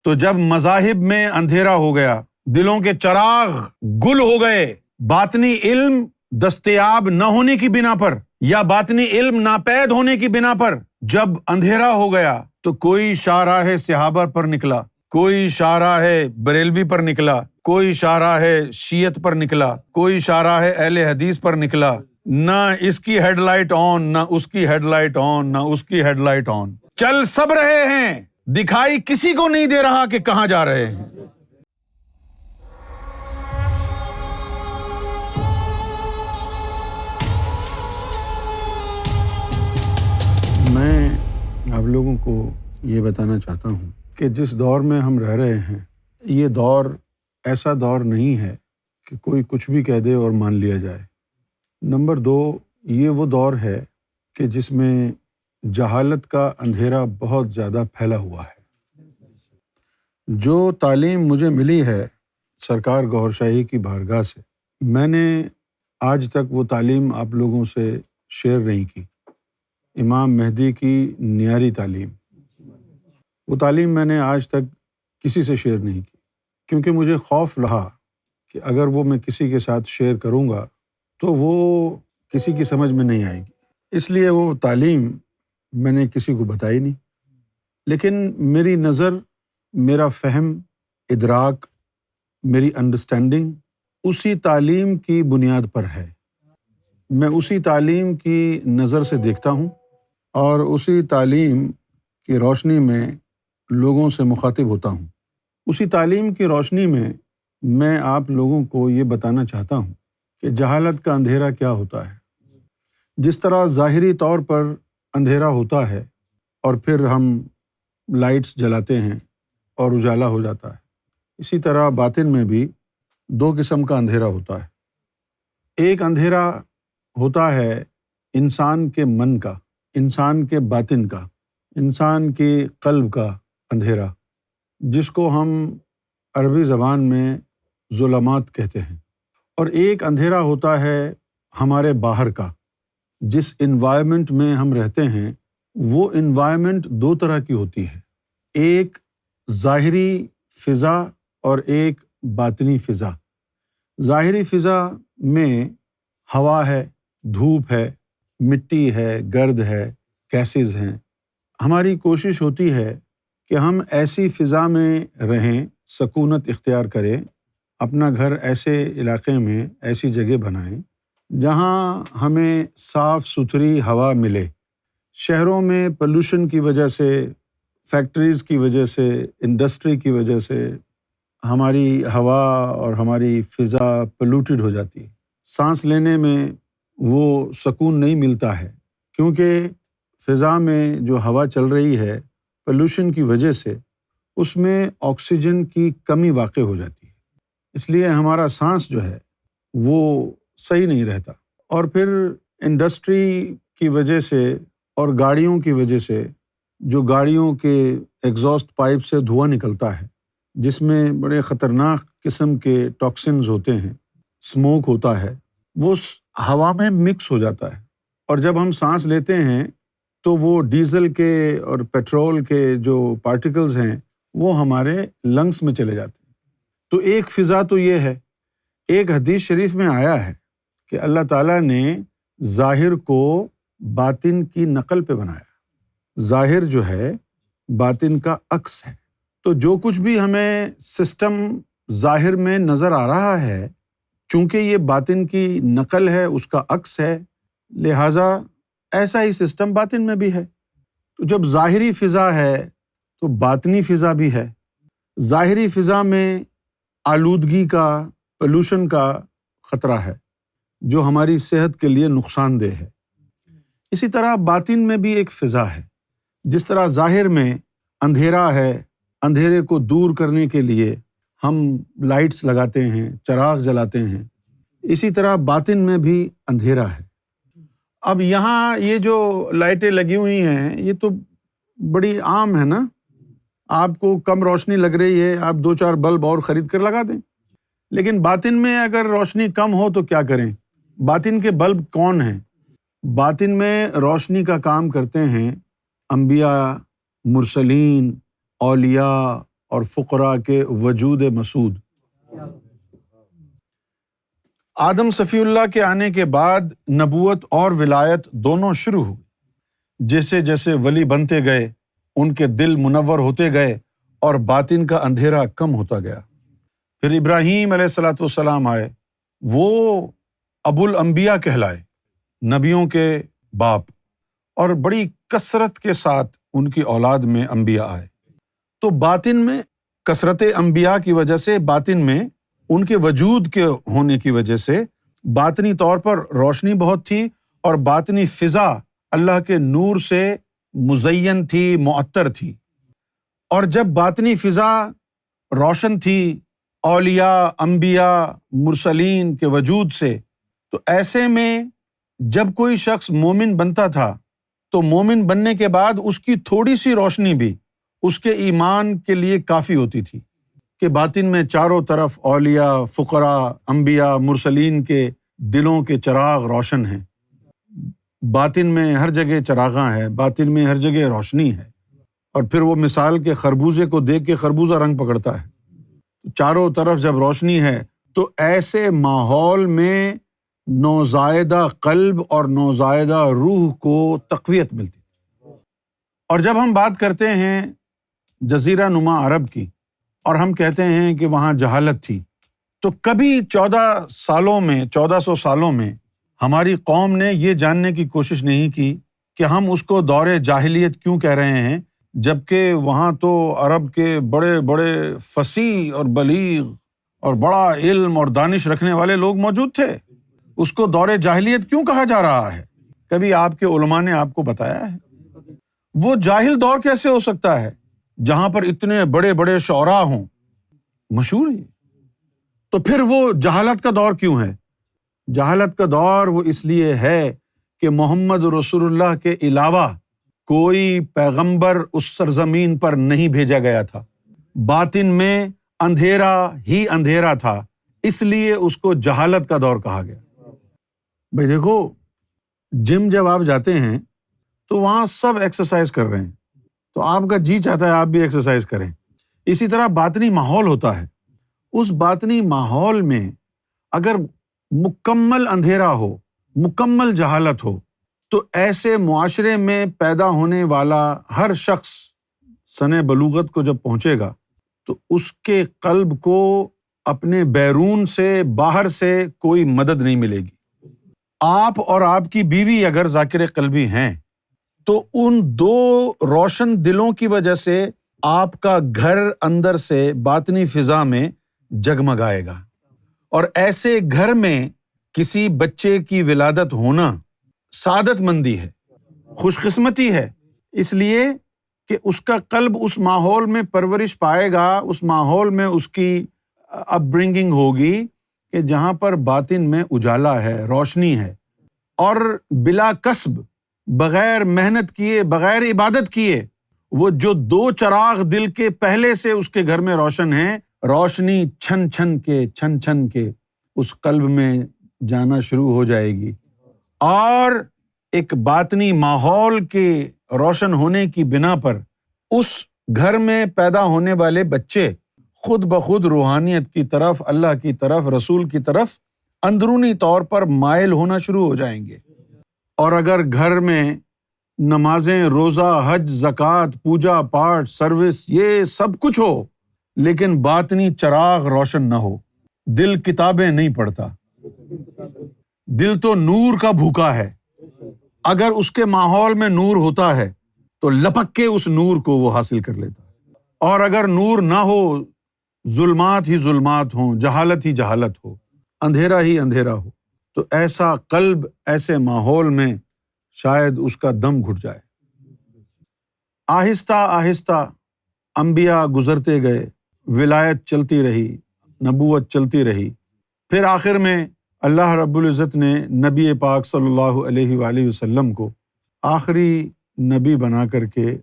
تو جب مذاہب میں اندھیرا ہو گیا، دلوں کے چراغ گل ہو گئے، باطنی علم دستیاب نہ ہونے کی بنا پر یا باطنی علم ناپید ہونے کی بنا پر جب اندھیرا ہو گیا، تو کوئی شاہراہ صحابہ پر نکلا، کوئی شاہراہ بریلوی پر نکلا، کوئی شاہراہ شیعت پر نکلا، کوئی شاہراہ اہل حدیث پر نکلا، نہ اس کی ہیڈ لائٹ آن، نہ اس کی ہیڈ لائٹ آن، نہ اس کی ہیڈ لائٹ آن، چل سب رہے ہیں، دکھائی کسی کو نہیں دے رہا کہ کہاں جا رہے ہیں۔ میں آپ لوگوں کو یہ بتانا چاہتا ہوں کہ جس دور میں ہم رہ رہے ہیں، یہ دور ایسا دور نہیں ہے کہ کوئی کچھ بھی کہہ دے اور مان لیا جائے۔ نمبر 2، یہ وہ دور ہے کہ جس میں جہالت کا اندھیرا بہت زیادہ پھیلا ہوا ہے۔ جو تعلیم مجھے ملی ہے سرکار گوھر شاہی کی بارگاہ سے، میں نے آج تک وہ تعلیم آپ لوگوں سے شیئر نہیں کی۔ امام مہدی کی نیاری تعلیم، وہ تعلیم میں نے آج تک کسی سے شیئر نہیں کی، کیونکہ مجھے خوف رہا کہ اگر وہ میں کسی کے ساتھ شیئر کروں گا تو وہ کسی کی سمجھ میں نہیں آئے گی، اس لیے وہ تعلیم میں نے کسی کو بتائی نہیں۔ لیکن میری نظر، میرا فہم، ادراک، میری انڈرسٹینڈنگ اسی تعلیم کی بنیاد پر ہے۔ میں اسی تعلیم کی نظر سے دیکھتا ہوں اور اسی تعلیم کی روشنی میں لوگوں سے مخاطب ہوتا ہوں۔ اسی تعلیم کی روشنی میں آپ لوگوں کو یہ بتانا چاہتا ہوں کہ جہالت کا اندھیرا کیا ہوتا ہے۔ جس طرح ظاہری طور پر اندھیرا ہوتا ہے اور پھر ہم لائٹس جلاتے ہیں اور اجالا ہو جاتا ہے، اسی طرح باطن میں بھی 2 قسم کا اندھیرا ہوتا ہے۔ ایک اندھیرا ہوتا ہے انسان کے من کا، انسان کے باطن کا، انسان کے قلب کا اندھیرا، جس کو ہم عربی زبان میں ظلمات کہتے ہیں۔ اور ایک اندھیرا ہوتا ہے ہمارے باہر کا، جس انوائرمنٹ میں ہم رہتے ہیں، وہ انوائرمنٹ 2 طرح کی ہوتی ہے، ایک ظاہری فضا اور ایک باطنی فضا۔ ظاہری فضا میں ہوا ہے، دھوپ ہے، مٹی ہے، گرد ہے، گیسز ہیں۔ ہماری کوشش ہوتی ہے کہ ہم ایسی فضا میں رہیں، سکونت اختیار کریں، اپنا گھر ایسے علاقے میں، ایسی جگہ بنائیں جہاں ہمیں صاف ستھری ہوا ملے۔ شہروں میں پولوشن کی وجہ سے، فیکٹریز کی وجہ سے، انڈسٹری کی وجہ سے ہماری ہوا اور ہماری فضا پولوٹیڈ ہو جاتی ہے۔ سانس لینے میں وہ سکون نہیں ملتا ہے، کیونکہ فضا میں جو ہوا چل رہی ہے پولوشن کی وجہ سے، اس میں آکسیجن کی کمی واقع ہو جاتی ہے، اس لیے ہمارا سانس جو ہے وہ صحیح نہیں رہتا۔ اور پھر انڈسٹری کی وجہ سے اور گاڑیوں کی وجہ سے، جو گاڑیوں کے ایگزاسٹ پائپ سے دھواں نکلتا ہے، جس میں بڑے خطرناک قسم کے ٹاکسنز ہوتے ہیں، اسموک ہوتا ہے، وہ ہوا میں مکس ہو جاتا ہے، اور جب ہم سانس لیتے ہیں تو وہ ڈیزل کے اور پیٹرول کے جو پارٹیکلز ہیں وہ ہمارے لنگس میں چلے جاتے ہیں۔ تو ایک فضا تو یہ ہے۔ ایک حدیث شریف میں آیا ہے کہ اللہ تعالیٰ نے ظاہر کو باطن کی نقل پہ بنایا۔ ظاہر جو ہے باطن کا عکس ہے، تو جو کچھ بھی ہمیں سسٹم ظاہر میں نظر آ رہا ہے، چونکہ یہ باطن کی نقل ہے، اس کا عکس ہے، لہٰذا ایسا ہی سسٹم باطن میں بھی ہے۔ تو جب ظاہری فضا ہے تو باطنی فضا بھی ہے۔ ظاہری فضا میں آلودگی کا، پولوشن کا خطرہ ہے، جو ہماری صحت کے لیے نقصان دہ ہے۔ اسی طرح باطن میں بھی ایک فضا ہے۔ جس طرح ظاہر میں اندھیرا ہے، اندھیرے کو دور کرنے کے لیے ہم لائٹس لگاتے ہیں، چراغ جلاتے ہیں، اسی طرح باطن میں بھی اندھیرا ہے۔ اب یہاں یہ جو لائٹیں لگی ہوئی ہیں، یہ تو بڑی عام ہے نا، آپ کو کم روشنی لگ رہی ہے، آپ 2-4 بلب اور خرید کر لگا دیں۔ لیکن باطن میں اگر روشنی کم ہو تو کیا کریں؟ باطن کے بلب کون ہیں؟ باطن میں روشنی کا کام کرتے ہیں انبیاء، مرسلین، اولیاء، اور فقراء کے وجود مسعود۔ آدم صفی اللہ کے آنے کے بعد نبوت اور ولایت دونوں شروع ہوئی۔ جیسے جیسے ولی بنتے گئے ان کے دل منور ہوتے گئے اور باطن کا اندھیرا کم ہوتا گیا۔ پھر ابراہیم علیہ الصلوۃ والسلام آئے، وہ ابو الانبیاء کہلائے، نبیوں کے باپ، اور بڑی کثرت کے ساتھ ان کی اولاد میں انبیاء آئے۔ تو باطن میں کثرت انبیاء کی وجہ سے، باطن میں ان کے وجود کے ہونے کی وجہ سے باطنی طور پر روشنی بہت تھی، اور باطنی فضا اللہ کے نور سے مزین تھی، معطر تھی۔ اور جب باطنی فضا روشن تھی اولیاء، انبیاء، مرسلین کے وجود سے، تو ایسے میں جب کوئی شخص مومن بنتا تھا تو مومن بننے کے بعد اس کی تھوڑی سی روشنی بھی اس کے ایمان کے لیے کافی ہوتی تھی کہ باطن میں چاروں طرف اولیاء، فقراء، انبیاء، مرسلین کے دلوں کے چراغ روشن ہیں، باطن میں ہر جگہ چراغاں ہیں، باطن میں ہر جگہ روشنی ہے۔ اور پھر وہ مثال کے خربوزے کو دیکھ کے خربوزہ رنگ پکڑتا ہے، چاروں طرف جب روشنی ہے تو ایسے ماحول میں نوزائیدہ قلب اور نوزائیدہ روح کو تقویت ملتی۔ اور جب ہم بات کرتے ہیں جزیرہ نما عرب کی اور ہم کہتے ہیں کہ وہاں جہالت تھی، تو کبھی 1400 سالوں میں ہماری قوم نے یہ جاننے کی کوشش نہیں کی کہ ہم اس کو دور جاہلیت کیوں کہہ رہے ہیں، جبکہ وہاں تو عرب کے بڑے بڑے فصیح اور بلیغ اور بڑا علم اور دانش رکھنے والے لوگ موجود تھے۔ اس کو دور جاہلیت کیوں کہا جا رہا ہے؟ کبھی آپ کے علماء نے آپ کو بتایا ہے؟ وہ جاہل دور کیسے ہو سکتا ہے جہاں پر اتنے بڑے بڑے شعراء ہوں، مشہور ہے؟ تو پھر وہ جہالت کا دور کیوں ہے؟ جہالت کا دور وہ اس لیے ہے کہ محمد رسول اللہ کے علاوہ کوئی پیغمبر اس سرزمین پر نہیں بھیجا گیا تھا۔ باطن میں اندھیرا ہی اندھیرا تھا، اس لیے اس کو جہالت کا دور کہا گیا۔ بھائی دیکھو، جم جب آپ جاتے ہیں تو وہاں سب ایکسرسائز کر رہے ہیں، تو آپ کا جی چاہتا ہے آپ بھی ایکسرسائز کریں۔ اسی طرح باطنی ماحول ہوتا ہے، اس باطنی ماحول میں اگر مکمل اندھیرا ہو، مکمل جہالت ہو، تو ایسے معاشرے میں پیدا ہونے والا ہر شخص سن بلوغت کو جب پہنچے گا تو اس کے قلب کو اپنے بیرون سے، باہر سے کوئی مدد نہیں ملے گی۔ آپ اور آپ کی بیوی اگر ذاکر قلبی ہیں تو ان دو روشن دلوں کی وجہ سے آپ کا گھر اندر سے باطنی فضا میں جگمگائے گا، اور ایسے گھر میں کسی بچے کی ولادت ہونا سعادت مندی ہے، خوش قسمتی ہے، اس لیے کہ اس کا قلب اس ماحول میں پرورش پائے گا، اس ماحول میں اس کی اپ برنگنگ ہوگی کہ جہاں پر باطن میں اجالا ہے، روشنی ہے، اور بلا کسب، بغیر محنت کیے، بغیر عبادت کیے، وہ جو دو چراغ دل کے پہلے سے اس کے گھر میں روشن ہیں، روشنی چھن چھن کے اس قلب میں جانا شروع ہو جائے گی، اور ایک باطنی ماحول کے روشن ہونے کی بنا پر اس گھر میں پیدا ہونے والے بچے خود بخود روحانیت کی طرف، اللہ کی طرف، رسول کی طرف اندرونی طور پر مائل ہونا شروع ہو جائیں گے۔ اور اگر گھر میں نمازیں، روزہ، حج، زکوٰۃ، پوجا پاٹ، سروس، یہ سب کچھ ہو، لیکن باطنی چراغ روشن نہ ہو، دل کتابیں نہیں پڑھتا، دل تو نور کا بھوکا ہے، اگر اس کے ماحول میں نور ہوتا ہے تو لپک کے اس نور کو وہ حاصل کر لیتا ہے، اور اگر نور نہ ہو، ظلمات ہی ظلمات ہوں، جہالت ہی جہالت ہو، اندھیرا ہی اندھیرا ہو، تو ایسا قلب ایسے ماحول میں شاید اس کا دم گھٹ جائے۔ آہستہ آہستہ انبیاء گزرتے گئے، ولایت چلتی رہی، نبوت چلتی رہی، پھر آخر میں اللہ رب العزت نے نبی پاک صلی اللہ علیہ وآلہ وسلم کو آخری نبی بنا کر کے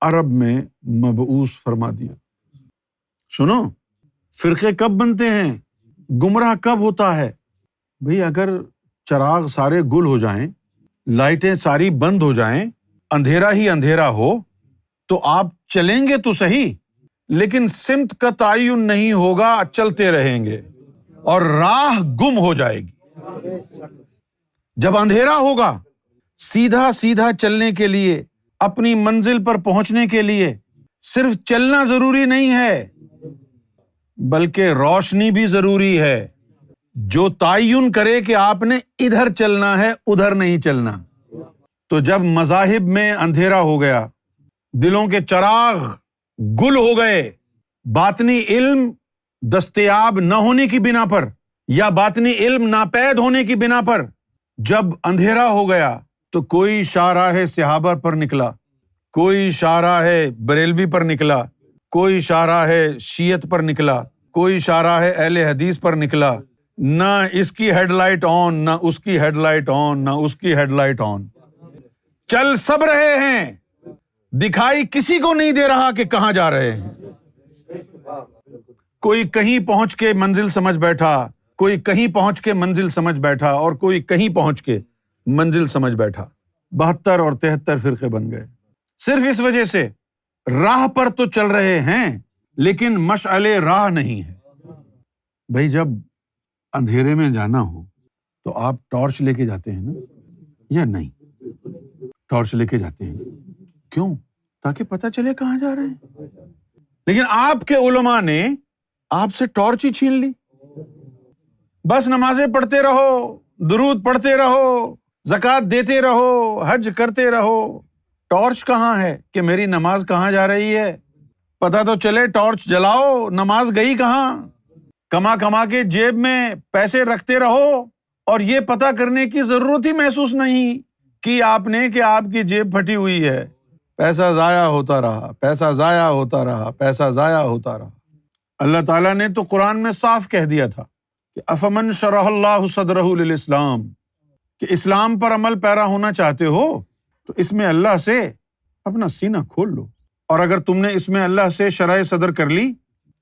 عرب میں مبعوث فرما دیا۔ سنو، فرقے کب بنتے ہیں، گمراہ کب ہوتا ہے؟ بھئی اگر چراغ سارے گل ہو جائیں، لائٹیں ساری بند ہو جائیں، اندھیرا ہی اندھیرا ہو، تو آپ چلیں گے تو صحیح، لیکن سمت کا تعین نہیں ہوگا، چلتے رہیں گے اور راہ گم ہو جائے گی۔ جب اندھیرا ہوگا، سیدھا سیدھا چلنے کے لیے، اپنی منزل پر پہنچنے کے لیے صرف چلنا ضروری نہیں ہے بلکہ روشنی بھی ضروری ہے، جو تعین کرے کہ آپ نے ادھر چلنا ہے، ادھر نہیں چلنا۔ تو جب مذاہب میں اندھیرا ہو گیا، دلوں کے چراغ گل ہو گئے، باطنی علم دستیاب نہ ہونے کی بنا پر یا باطنی علم ناپید ہونے کی بنا پر جب اندھیرا ہو گیا، تو کوئی شاہراہ صحابہ پر نکلا، کوئی شاہراہ بریلوی پر نکلا، کوئی شاہراہ شیعت پر نکلا، کوئی شاہراہ اہل حدیث پر نکلا، نہ اس کی ہیڈ لائٹ آن، نہ اس کی ہیڈ لائٹ آن، نہ اس کی ہیڈ لائٹ آن، چل سب رہے ہیں، دکھائی کسی کو نہیں دے رہا کہ کہاں جا رہے ہیں۔ کوئی کہیں پہنچ کے منزل سمجھ بیٹھا، کوئی کہیں پہنچ کے منزل سمجھ بیٹھا، اور کوئی کہیں پہنچ کے منزل سمجھ بیٹھا۔ 72 اور 73 فرقے بن گئے، صرف اس وجہ سے راہ پر تو چل رہے ہیں لیکن مشعل راہ نہیں ہے۔ بھائی جب اندھیرے میں جانا ہو تو آپ ٹارچ لے کے جاتے ہیں نا، یا نہیں؟ ٹارچ لے کے جاتے ہیں، کیوں؟ تاکہ پتہ چلے کہاں جا رہے ہیں۔ لیکن آپ کے علماء نے آپ سے ٹارچ ہی چھین لی، بس نمازیں پڑھتے رہو، درود پڑھتے رہو، زکوٰۃ دیتے رہو، حج کرتے رہو۔ ٹارچ کہاں ہے کہ میری نماز کہاں جا رہی ہے؟ پتہ تو چلے، ٹارچ جلاؤ، نماز گئی کہاں؟ کما کما کے جیب میں پیسے رکھتے رہو اور یہ پتہ کرنے کی ضرورت ہی محسوس نہیں کہ آپ نے کہ آپ کی جیب پھٹی ہوئی ہے۔ پیسہ ضائع ہوتا رہا، پیسہ ضائع ہوتا رہا، پیسہ ضائع ہوتا رہا۔ اللہ تعالیٰ نے تو قرآن میں صاف کہہ دیا تھا کہ افمن شرح اللہ صدرہ للاسلام، کہ اسلام پر عمل پیرا ہونا چاہتے ہو تو اس میں اللہ سے اپنا سینہ کھول لو، اور اگر تم نے اس میں اللہ سے شرح صدر کر لی،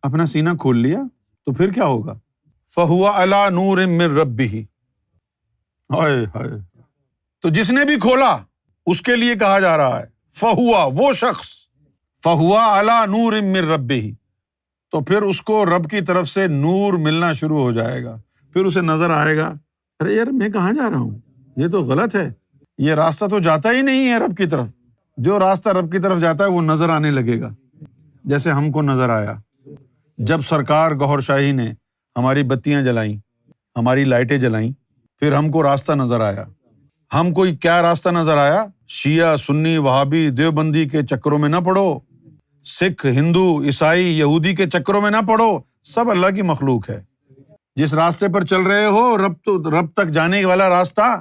اپنا سینہ کھول لیا، تو پھر کیا ہوگا؟ فَهُوَ عَلَى نُورٍ مِّن رَبِّهِ، ہائے ہائے، تو جس نے بھی کھولا اس کے لیے کہا جا رہا ہے فَهُوَ، وہ شخص، فَهُوَ عَلَى نُورٍ مِّن رَبِّهِ، تو پھر اس کو رب کی طرف سے نور ملنا شروع ہو جائے گا، پھر اسے نظر آئے گا، ارے یار میں کہاں جا رہا ہوں، یہ تو غلط ہے، یہ راستہ تو جاتا ہی نہیں ہے رب کی طرف۔ جو راستہ رب کی طرف جاتا ہے وہ نظر آنے لگے گا، جیسے ہم کو نظر آیا جب سرکار گوھر شاہی نے ہماری بتیاں جلائیں، ہماری لائٹیں جلائیں، پھر ہم کو راستہ نظر آیا۔ ہم کو کیا راستہ نظر آیا؟ شیعہ، سنی، وہابی، دیوبندی کے چکروں میں نہ پڑو، سکھ، ہندو، عیسائی، یہودی کے چکروں میں نہ پڑو، سب اللہ کی مخلوق ہے۔ جس راستے پر چل رہے ہو، رب تک جانے والا راستہ،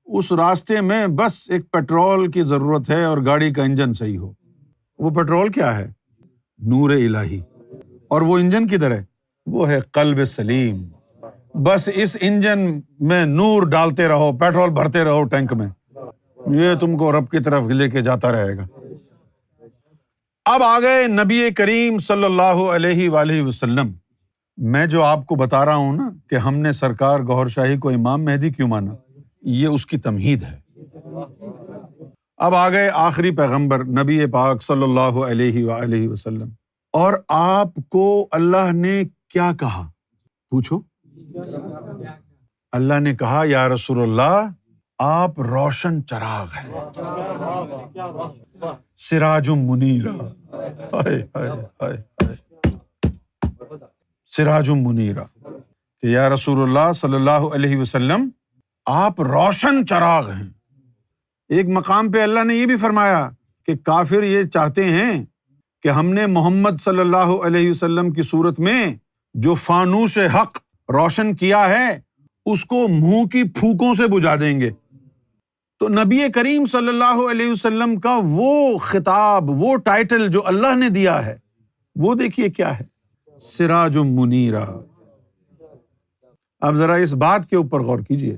اس راستے میں بس ایک پیٹرول کی ضرورت ہے اور گاڑی کا انجن صحیح ہو۔ وہ پیٹرول کیا ہے؟ نور الہی۔ اور وہ انجن کدھر ہے؟ وہ ہے قلب سلیم۔ بس اس انجن میں نور ڈالتے رہو، پیٹرول بھرتے رہو ٹینک میں، یہ تم کو رب کی طرف لے کے جاتا رہے گا۔ اب آ گئے نبی کریم صلی اللہ علیہ وآلہ وسلم۔ میں جو آپ کو بتا رہا ہوں نا کہ ہم نے سرکار گوھر شاہی کو امام مہدی کیوں مانا، یہ اس کی تمہید ہے۔ اب آ گئے آخری پیغمبر نبی پاک صلی اللہ علیہ وآلہ وسلم، اور آپ کو اللہ نے کیا کہا؟ پوچھو۔ اللہ نے کہا یا رسول اللہ آپ روشن چراغ ہیں، سراج منیر، سراج منیر، کہ یا رسول اللہ صلی اللہ علیہ وسلم آپ روشن چراغ ہیں۔ ایک مقام پہ اللہ نے یہ بھی فرمایا کہ کافر یہ چاہتے ہیں کہ ہم نے محمد صلی اللہ علیہ وسلم کی صورت میں جو فانوس حق روشن کیا ہے اس کو منہ کی پھونکوں سے بجھا دیں گے۔ تو نبی کریم صلی اللہ علیہ وسلم کا وہ خطاب، وہ ٹائٹل جو اللہ نے دیا ہے، وہ دیکھیے کیا ہے، سراج منیرہ۔ اب ذرا اس بات کے اوپر غور کیجئے،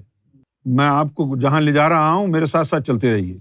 میں آپ کو جہاں لے جا رہا ہوں میرے ساتھ ساتھ چلتے رہیے۔